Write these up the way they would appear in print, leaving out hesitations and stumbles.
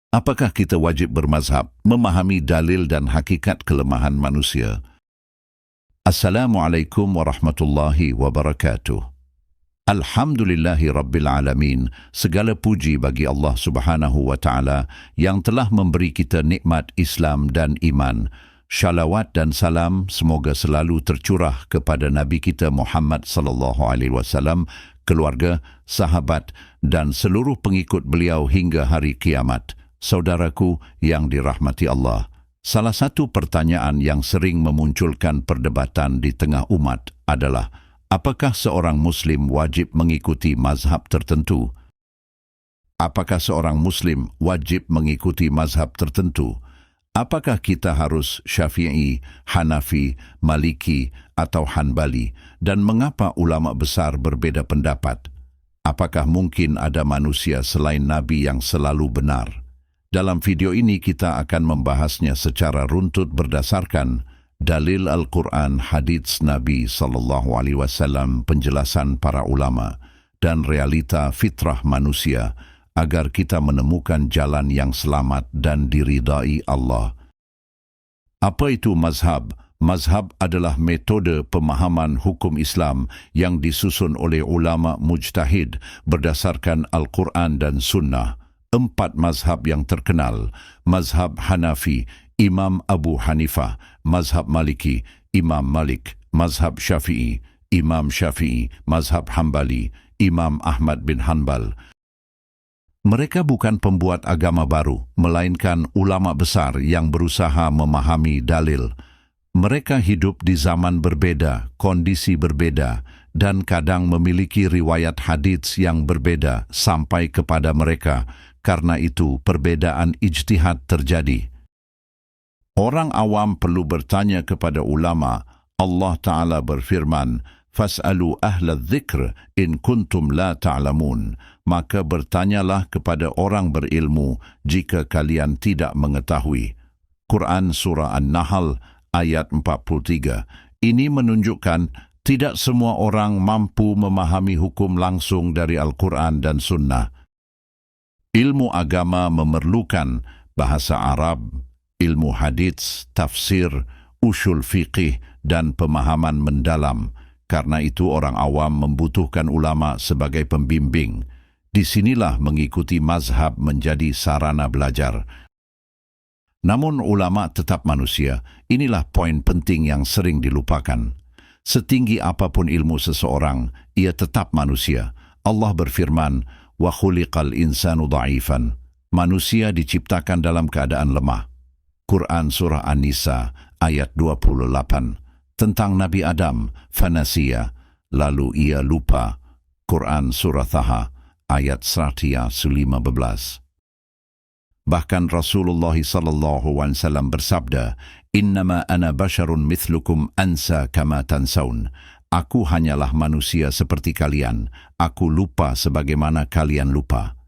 Apakah kita wajib bermazhab, memahami dalil dan hakikat kelemahan manusia? Assalamualaikum warahmatullahi wabarakatuh. Alhamdulillahi Rabbil Alamin. Segala puji bagi Allah Subhanahu wa Ta'ala yang telah memberi kita nikmat Islam dan iman. Shalawat dan salam semoga selalu tercurah kepada Nabi kita Muhammad sallallahu alaihi wasallam, keluarga, sahabat dan seluruh pengikut beliau hingga hari kiamat. Saudaraku yang dirahmati Allah, salah satu pertanyaan yang sering memunculkan perdebatan di tengah umat adalah, apakah seorang Muslim wajib mengikuti mazhab tertentu? Apakah seorang Muslim wajib mengikuti mazhab tertentu? Apakah kita harus Syafi'i, Hanafi, Maliki atau Hanbali? Dan mengapa ulama besar berbeda pendapat? Apakah mungkin ada manusia selain Nabi yang selalu benar? Dalam video ini kita akan membahasnya secara runtut berdasarkan dalil Al-Quran, hadits Nabi SAW, penjelasan para ulama, dan realita fitrah manusia agar kita menemukan jalan yang selamat dan diridai Allah. Apa itu mazhab? Mazhab adalah metode pemahaman hukum Islam yang disusun oleh ulama mujtahid berdasarkan Al-Quran dan Sunnah. 4 mazhab yang terkenal: mazhab Hanafi, Imam Abu Hanifah; mazhab Maliki, Imam Malik; mazhab Syafi'i, Imam Syafi'i; mazhab Hanbali, Imam Ahmad bin Hanbal. Mereka bukan pembuat agama baru, melainkan ulama besar yang berusaha memahami dalil. Mereka hidup di zaman berbeda, kondisi berbeda, dan kadang memiliki riwayat hadits yang berbeda sampai kepada mereka. Karena itu, perbedaan ijtihad terjadi. Orang awam perlu bertanya kepada ulama. Allah Ta'ala berfirman, "Fas'alu ahla dzikr in kuntum la ta'lamun." Maka bertanyalah kepada orang berilmu jika kalian tidak mengetahui. Quran Surah An-Nahl ayat 43. Ini menunjukkan tidak semua orang mampu memahami hukum langsung dari Al-Quran dan Sunnah. Ilmu agama memerlukan bahasa Arab, ilmu hadits, tafsir, usul fiqih, dan pemahaman mendalam. Karena itu orang awam membutuhkan ulama sebagai pembimbing. Disinilah mengikuti mazhab menjadi sarana belajar. Namun ulama tetap manusia. Inilah poin penting yang sering dilupakan. Setinggi apapun ilmu seseorang, ia tetap manusia. Allah berfirman, "Wa khuliqal insanu dha'ifan." Manusia diciptakan dalam keadaan lemah. Quran Surah An-Nisa ayat 28. Tentang Nabi Adam, fanasiya, lalu ia lupa. Quran Surah Taha ayat 115. Bahkan Rasulullah SAW bersabda, "Innama ana basyarun mithlukum ansa kama tansaun." Aku hanyalah manusia seperti kalian. Aku lupa sebagaimana kalian lupa.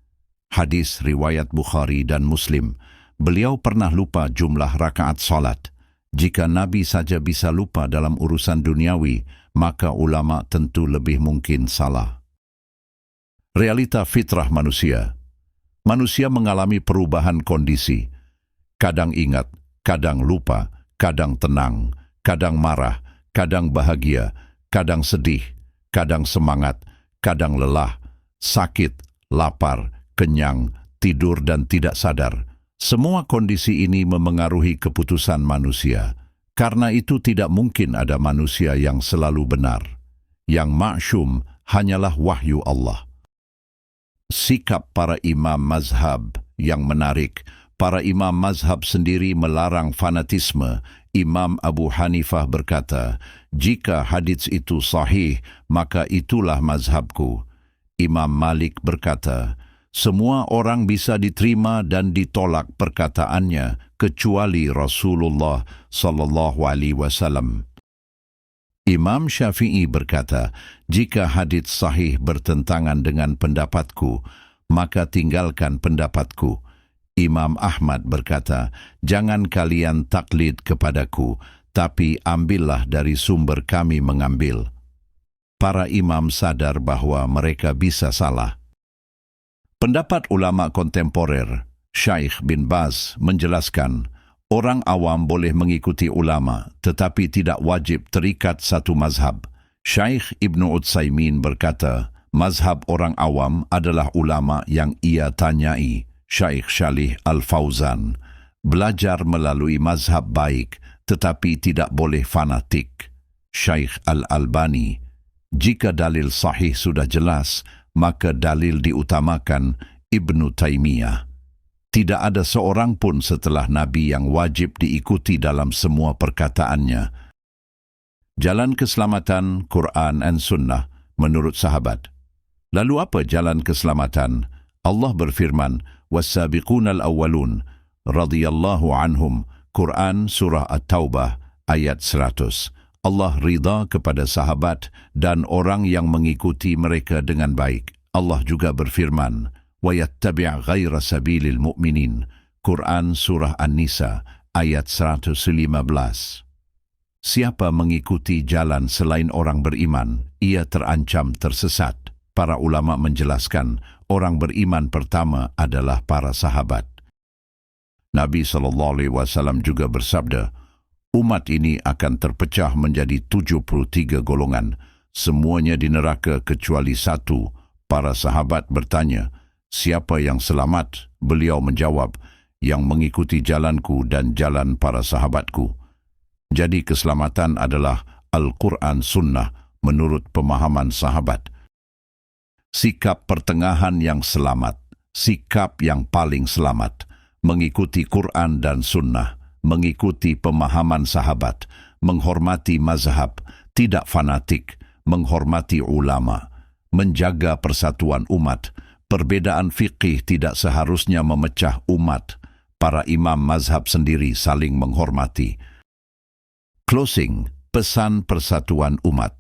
Hadis riwayat Bukhari dan Muslim. Beliau pernah lupa jumlah rakaat salat. Jika Nabi saja bisa lupa dalam urusan duniawi, maka ulama tentu lebih mungkin salah. Realita fitrah manusia. Manusia mengalami perubahan kondisi. Kadang ingat, kadang lupa, kadang tenang, kadang marah, kadang bahagia, kadang sedih, kadang semangat, kadang lelah, sakit, lapar, kenyang, tidur dan tidak sadar. Semua kondisi ini memengaruhi keputusan manusia. Karena itu tidak mungkin ada manusia yang selalu benar. Yang ma'syum hanyalah wahyu Allah. Sikap para imam mazhab yang menarik. Para imam mazhab sendiri melarang fanatisme. Imam Abu Hanifah berkata, "Jika hadits itu sahih, maka itulah mazhabku." Imam Malik berkata, "Semua orang bisa diterima dan ditolak perkataannya, kecuali Rasulullah SAW." Imam Syafi'i berkata, "Jika hadits sahih bertentangan dengan pendapatku, maka tinggalkan pendapatku." Imam Ahmad berkata, "Jangan kalian taklid kepadaku, tapi ambillah dari sumber kami mengambil." Para imam sadar bahwa mereka bisa salah. Pendapat ulama kontemporer. Syekh bin Baz menjelaskan, orang awam boleh mengikuti ulama tetapi tidak wajib terikat satu mazhab. Syekh Ibnu Utsaimin berkata, mazhab orang awam adalah ulama yang ia tanyai. Syekh Shalih Al-Fauzan, belajar melalui mazhab baik tetapi tidak boleh fanatik. Syekh Al-Albani, jika dalil sahih sudah jelas, maka dalil diutamakan. Ibnu Taimiyah, tidak ada seorang pun setelah Nabi yang wajib diikuti dalam semua perkataannya. Jalan keselamatan, Quran dan Sunnah menurut sahabat. Lalu apa jalan keselamatan? Allah berfirman, "Was-sabiqunal awwalun radhiyallahu anhum." Quran Surah At-Taubah ayat 100. Allah ridha kepada sahabat dan orang yang mengikuti mereka dengan baik. Allah juga berfirman, "Wayattabi' ghaira sabilil mu'minin." Quran Surah An-Nisa ayat 115. Siapa mengikuti jalan selain orang beriman, ia terancam tersesat. Para ulama menjelaskan, orang beriman pertama adalah para sahabat. Nabi SAW juga bersabda, umat ini akan terpecah menjadi 73 golongan, semuanya di neraka kecuali satu. Para sahabat bertanya, siapa yang selamat? Beliau menjawab, yang mengikuti jalanku dan jalan para sahabatku. Jadi keselamatan adalah Al-Quran Sunnah menurut pemahaman sahabat. Sikap pertengahan yang selamat, sikap yang paling selamat, mengikuti Quran dan Sunnah, mengikuti pemahaman sahabat, menghormati mazhab, tidak fanatik, menghormati ulama, menjaga persatuan umat. Perbedaan fikih tidak seharusnya memecah umat. Para imam mazhab sendiri saling menghormati. Closing, pesan persatuan umat.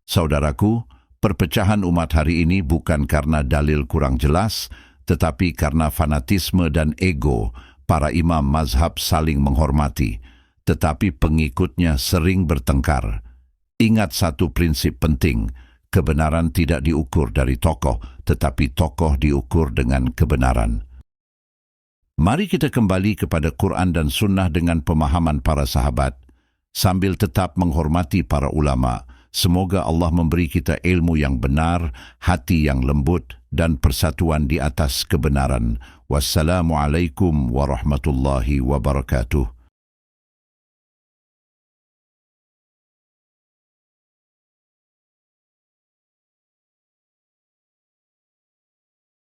Saudaraku, perpecahan umat hari ini bukan karena dalil kurang jelas, tetapi karena fanatisme dan ego. Para imam mazhab saling menghormati, tetapi pengikutnya sering bertengkar. Ingat satu prinsip penting, kebenaran tidak diukur dari tokoh, tetapi tokoh diukur dengan kebenaran. Mari kita kembali kepada Quran dan Sunnah dengan pemahaman para sahabat, sambil tetap menghormati para ulama. Semoga Allah memberi kita ilmu yang benar, hati yang lembut, dan persatuan di atas kebenaran. Wassalamualaikum warahmatullahi wabarakatuh.